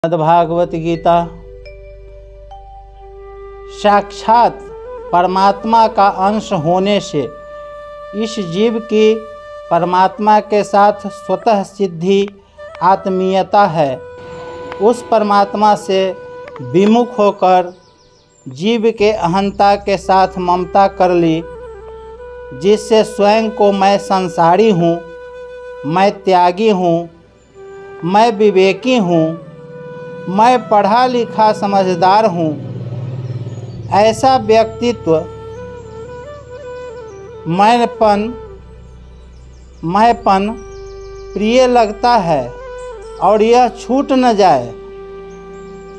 भागवत गीता साक्षात परमात्मा का अंश होने से इस जीव की परमात्मा के साथ स्वतः सिद्धि आत्मीयता है। उस परमात्मा से विमुख होकर जीव के अहंता के साथ ममता कर ली, जिससे स्वयं को मैं संसारी हूँ, मैं त्यागी हूँ, मैं विवेकी हूँ, मैं पढ़ा लिखा समझदार हूँ, ऐसा व्यक्तित्व मैंपन प्रिय लगता है और यह छूट न जाए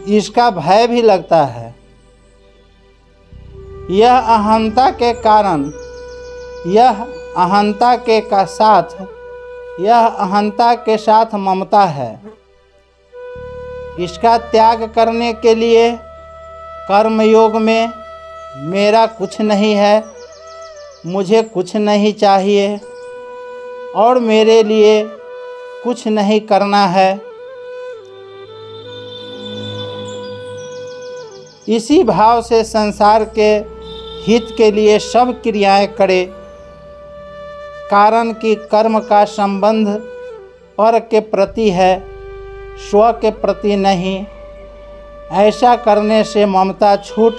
इसका भय भी लगता है। यह अहंता के साथ ममता है। इसका त्याग करने के लिए कर्मयोग में मेरा कुछ नहीं है, मुझे कुछ नहीं चाहिए और मेरे लिए कुछ नहीं करना है, इसी भाव से संसार के हित के लिए सब क्रियाएं करे। कारण कि कर्म का संबंध पर के प्रति है, स्व के प्रति नहीं। ऐसा करने से ममता छूट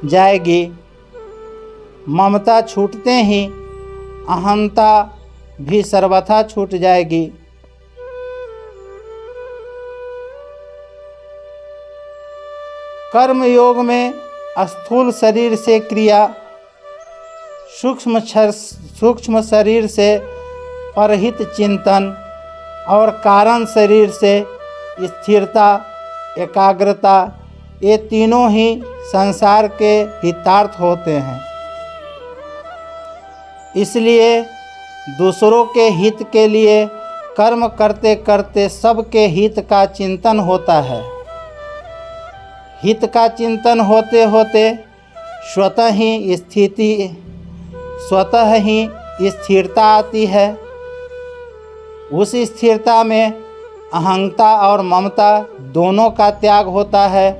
जाएगी। ममता छूटते ही अहंता भी सर्वथा छूट जाएगी। कर्म योग में स्थूल शरीर से क्रिया, सूक्ष्म शरीर से परहित चिंतन और कारण शरीर से स्थिरता, एकाग्रता, ये तीनों ही संसार के हितार्थ होते हैं। इसलिए दूसरों के हित के लिए कर्म करते करते सबके हित का चिंतन होता है। हित का चिंतन होते होते स्वतः ही स्थिरता आती है। उस स्थिरता में अहंता और ममता दोनों का त्याग होता है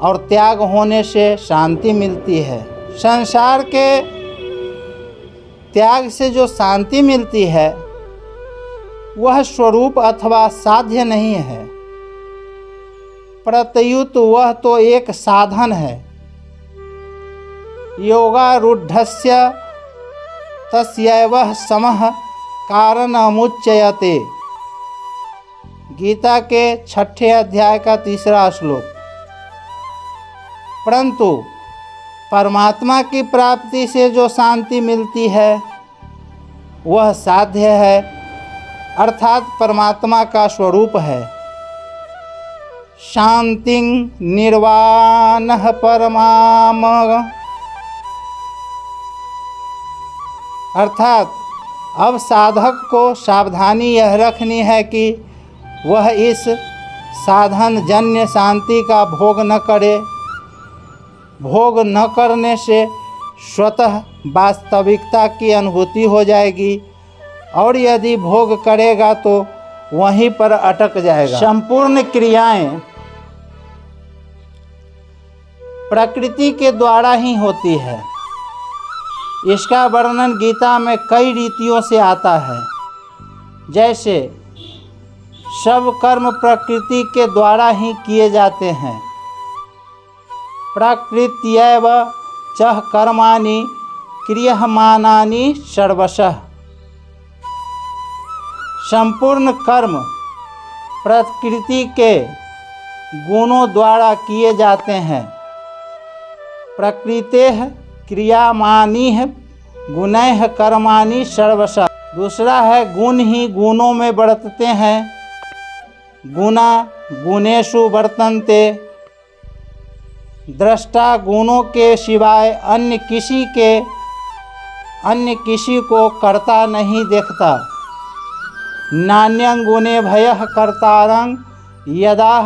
और त्याग होने से शांति मिलती है। संसार के त्याग से जो शांति मिलती है वह स्वरूप अथवा साध्य नहीं है, प्रत्युत वह तो एक साधन है। योगारूढ़स्य तस्यैव समः कारणमुच्यते। गीता के 6ठे अध्याय का 3रा श्लोक। परंतु परमात्मा की प्राप्ति से जो शांति मिलती है वह साध्य है, अर्थात परमात्मा का स्वरूप है। शांतिं निर्वाणः परमाम, अर्थात अब साधक को सावधानी यह रखनी है कि वह इस साधन जन्य शांति का भोग न करे। भोग न करने से स्वतः वास्तविकता की अनुभूति हो जाएगी और यदि भोग करेगा तो वहीं पर अटक जाएगा। संपूर्ण क्रियाएं प्रकृति के द्वारा ही होती है। इसका वर्णन गीता में कई रीतियों से आता है। जैसे सब कर्म प्रकृति के द्वारा ही किए जाते हैं। प्रकृत्यैव च कर्माणि क्रियमाणानि सर्वशः। संपूर्ण कर्म प्रकृति के गुणों द्वारा किए जाते हैं। प्रकृतेः क्रियमाणानि गुणैः कर्माणि सर्वशः। दूसरा है गुण ही गुणों में बरतते हैं। गुणा गुणेषु वर्तन्ते। दृष्टा गुणों के सिवाय अन्य किसी को कर्ता नहीं देखता। नान्यं गुणे भयः कर्तारं यदा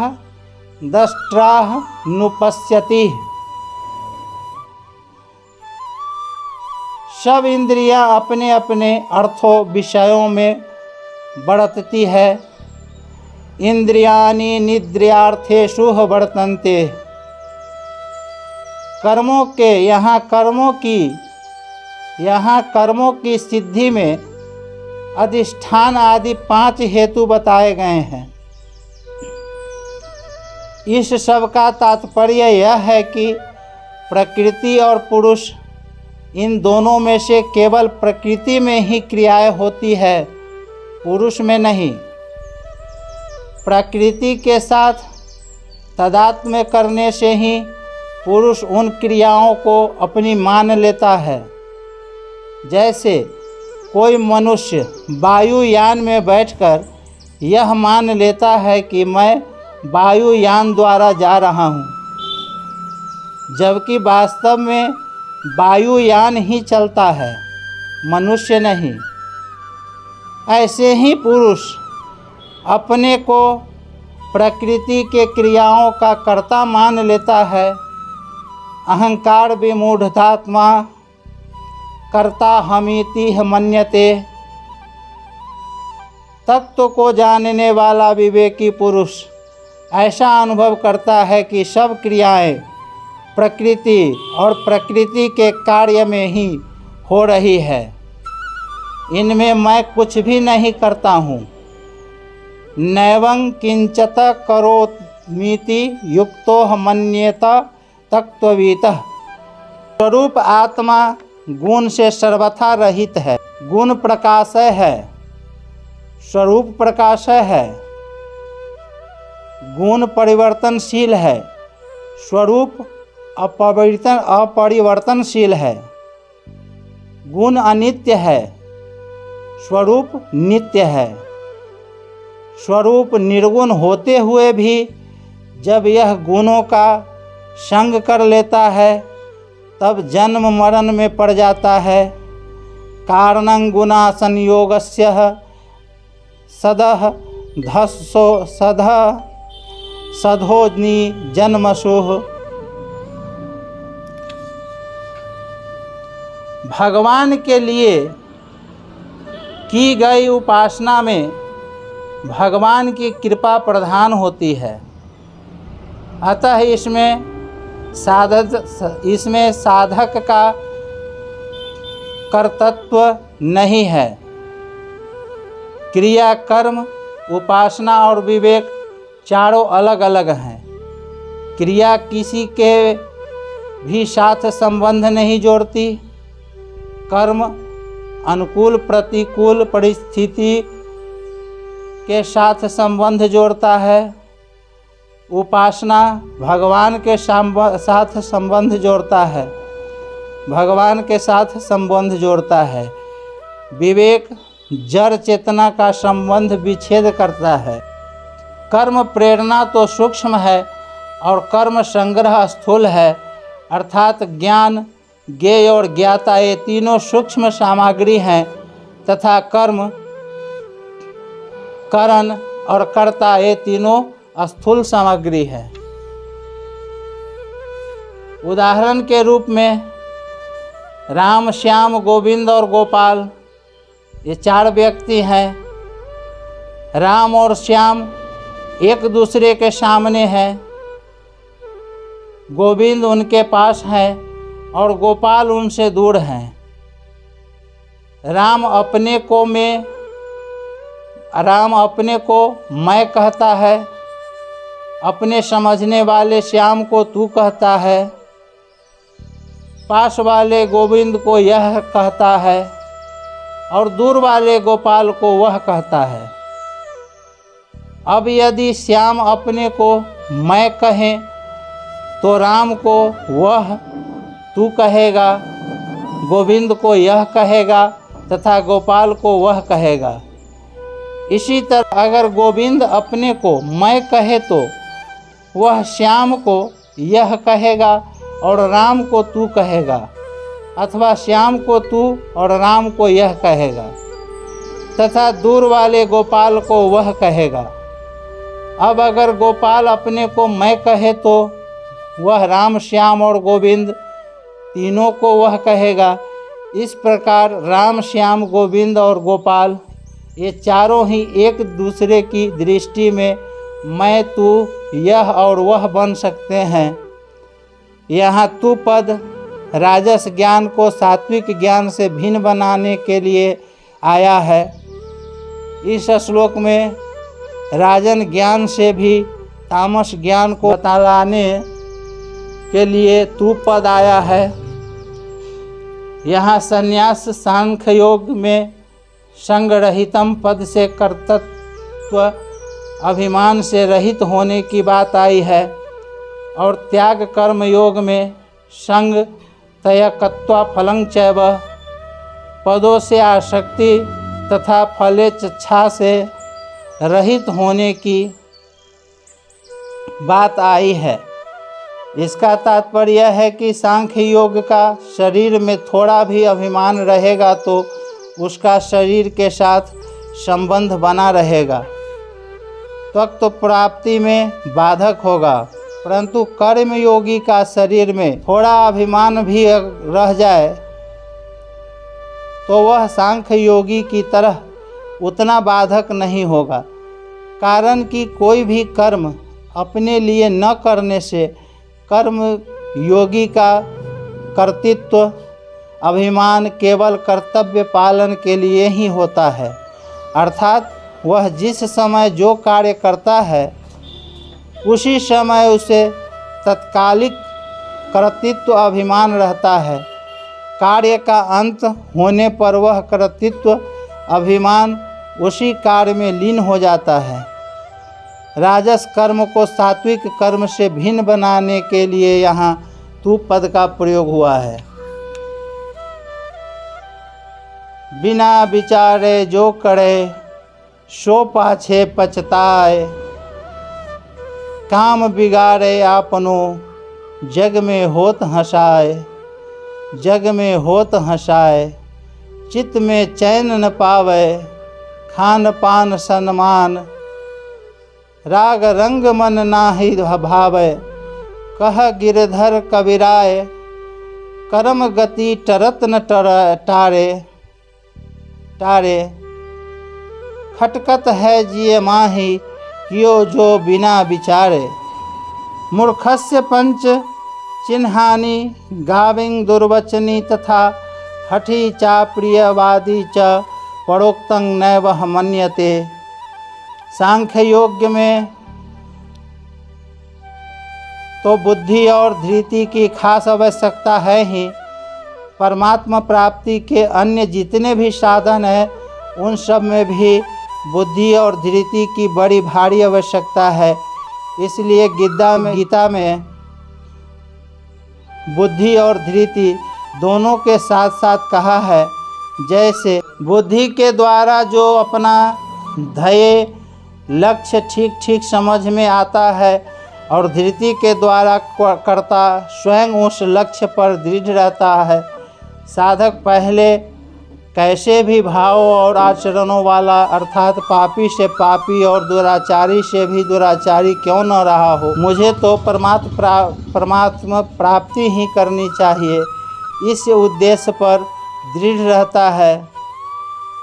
दृष्टाः नुपश्यति। सब इंद्रियां अपने अपने अर्थों विषयों में बरतती है। इंद्रियाणि निद्रार्थेषु वर्तन्ते। यहाँ कर्मों की सिद्धि में अधिष्ठान आदि 5 हेतु बताए गए हैं। इस सब का तात्पर्य यह है कि प्रकृति और पुरुष, इन दोनों में से केवल प्रकृति में ही क्रियाएं होती है, पुरुष में नहीं। प्रकृति के साथ तादात्म्य करने से ही पुरुष उन क्रियाओं को अपनी मान लेता है। जैसे कोई मनुष्य वायुयान में बैठकर यह मान लेता है कि मैं वायुयान द्वारा जा रहा हूँ, जबकि वास्तव में वायुयान ही चलता है, मनुष्य नहीं। ऐसे ही पुरुष अपने को प्रकृति के क्रियाओं का कर्ता मान लेता है। अहंकार विमूढ़तात्मा कर्ता हमीति मन्यते। तत्व को जानने वाला विवेकी पुरुष ऐसा अनुभव करता है कि सब क्रियाएं प्रकृति और प्रकृति के कार्य में ही हो रही है, इनमें मैं कुछ भी नहीं करता हूँ। नैवं किंचत करोमीति युक्तो मन्येत तत्त्ववितः। स्वरूप आत्मा गुण से सर्वथा रहित है, गुण प्रकाशय है, स्वरूप प्रकाशय है, गुण परिवर्तनशील है, स्वरूप अपरिवर्तनशील है। गुण अनित्य है, स्वरूप नित्य है। स्वरूप निर्गुण होते हुए भी जब यह गुणों का संग कर लेता है तब जन्म मरण में पड़ जाता है। कारणं गुणा संयोगस्य सदः सधोनि जन्मसुः। भगवान के लिए की गई उपासना में भगवान की कृपा प्रधान होती है। अतः इसमें साधक का कर्तृत्व नहीं है। क्रिया, कर्म, उपासना और विवेक चारों अलग अलग हैं। क्रिया किसी के भी साथ संबंध नहीं जोड़ती। कर्म अनुकूल प्रतिकूल परिस्थिति के साथ संबंध जोड़ता है। उपासना भगवान के साथ संबंध जोड़ता है, भगवान के साथ संबंध जोड़ता है। विवेक जड़ चेतना का संबंध विच्छेद करता है। कर्म प्रेरणा तो सूक्ष्म है और कर्म संग्रह स्थूल है, अर्थात ज्ञान, ज्ञेय और ज्ञाता ये तीनों सूक्ष्म सामग्री हैं तथा कर्म, करण और कर्ता ये तीनों स्थूल सामग्री है। उदाहरण के रूप में राम, श्याम, गोविंद और गोपाल ये 4 व्यक्ति हैं। राम और श्याम एक दूसरे के सामने हैं, गोविंद उनके पास हैं और गोपाल उनसे दूर हैं। राम अपने को मैं कहता है, अपने समझने वाले श्याम को तू कहता है, पास वाले गोविंद को यह कहता है और दूर वाले गोपाल को वह कहता है। अब यदि श्याम अपने को मैं कहे तो राम को वह तू कहेगा, गोविंद को यह कहेगा तथा गोपाल को वह कहेगा। इसी तरह अगर गोविंद अपने को मैं कहे तो वह श्याम को यह कहेगा और राम को तू कहेगा, अथवा श्याम को तू और राम को यह कहेगा तथा दूर वाले गोपाल को वह कहेगा। अब अगर गोपाल अपने को मैं कहे तो वह राम, श्याम और गोविंद तीनों को वह कहेगा। इस प्रकार राम, श्याम, गोविंद और गोपाल ये चारों ही एक दूसरे की दृष्टि में मैं तू यह और वह बन सकते हैं। यहाँ तू पद राजस ज्ञान को सात्विक ज्ञान से भिन्न बनाने के लिए आया है। इस श्लोक में राजन ज्ञान से भी तामस ज्ञान को बतलाने के लिए तू पद आया है। यहाँ संन्यास सांख्य योग में संगरहितम पद से कर्तृत्व अभिमान से रहित होने की बात आई है और त्याग कर्म योग में संग तयकत्वा फलं चैव पदों से आसक्ति तथा फलेच्छा से रहित होने की बात आई है। इसका तात्पर्य यह है कि सांख्य योग का शरीर में थोड़ा भी अभिमान रहेगा तो उसका शरीर के साथ संबंध बना रहेगा, तत्व प्राप्ति में बाधक होगा। परंतु कर्म योगी का शरीर में थोड़ा अभिमान भी रह जाए तो वह सांख्य योगी की तरह उतना बाधक नहीं होगा। कारण कि कोई भी कर्म अपने लिए न करने से कर्म योगी का कर्तृत्व अभिमान केवल कर्तव्य पालन के लिए ही होता है। अर्थात वह जिस समय जो कार्य करता है उसी समय उसे तत्कालिक कर्तृत्व अभिमान रहता है। कार्य का अंत होने पर वह कर्तृत्व अभिमान उसी कार्य में लीन हो जाता है। राजस कर्म को सात्विक कर्म से भिन्न बनाने के लिए यहाँ तू पद का प्रयोग हुआ है। बिना विचारे जो करे सो पाछे पछताए, काम बिगाड़े आपनो जग में होत हंसाए, जग में होत हंसाए, चित्त में चैन न पावे, खान पान सन्मान, राग रंग मन नाही भावे, कह गिरधर कबीराय, कर्म गति टरत न टारे टारे, खटकत है जिये माही कियो जो बिना विचारे, मूर्खस्य पंच चिन्हानि गाविंग दुर्वचनी तथा हठी चा प्रियवादी च परोक्तं नैव मन्यते। सांख्य योग में तो बुद्धि और धृति की खास आवश्यकता है ही। परमात्मा प्राप्ति के अन्य जितने भी साधन हैं उन सब में भी बुद्धि और धृति की बड़ी भारी आवश्यकता है। इसलिए गीता में बुद्धि और धृति दोनों के साथ साथ कहा है। जैसे बुद्धि के द्वारा जो अपना ध्येय लक्ष्य ठीक ठीक समझ में आता है और धृति के द्वारा कर्ता स्वयं उस लक्ष्य पर दृढ़ रहता है। साधक पहले कैसे भी भाव और आचरणों वाला अर्थात पापी से पापी और दुराचारी से भी दुराचारी क्यों न रहा हो, मुझे तो परमात्मा प्राप्ति ही करनी चाहिए, इस उद्देश्य पर दृढ़ रहता है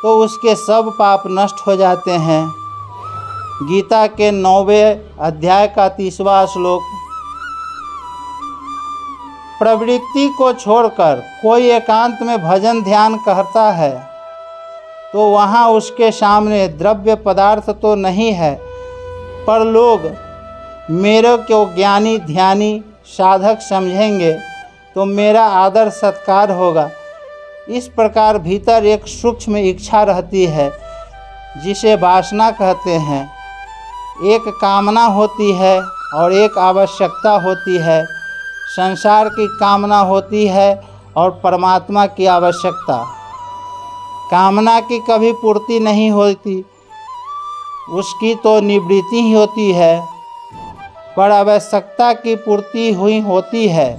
तो उसके सब पाप नष्ट हो जाते हैं। गीता के 9वें अध्याय का 30वां श्लोक, प्रवृत्ति को छोड़कर कोई एकांत में भजन ध्यान करता है तो वहाँ उसके सामने द्रव्य पदार्थ तो नहीं है, पर लोग मेरे को ज्ञानी ध्यानी साधक समझेंगे तो मेरा आदर सत्कार होगा। इस प्रकार भीतर एक सूक्ष्म इच्छा रहती है जिसे वासना कहते हैं। एक कामना होती है और एक आवश्यकता होती है। संसार की कामना होती है और परमात्मा की आवश्यकता। कामना की कभी पूर्ति नहीं होती, उसकी तो निवृत्ति ही होती है, पर आवश्यकता की पूर्ति हुई होती है।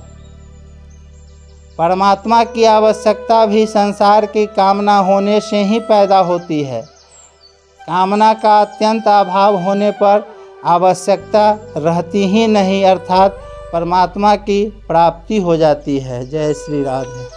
परमात्मा की आवश्यकता भी संसार की कामना होने से ही पैदा होती है। कामना का अत्यंत अभाव होने पर आवश्यकता रहती ही नहीं, अर्थात परमात्मा की प्राप्ति हो जाती है। जय श्री राधे।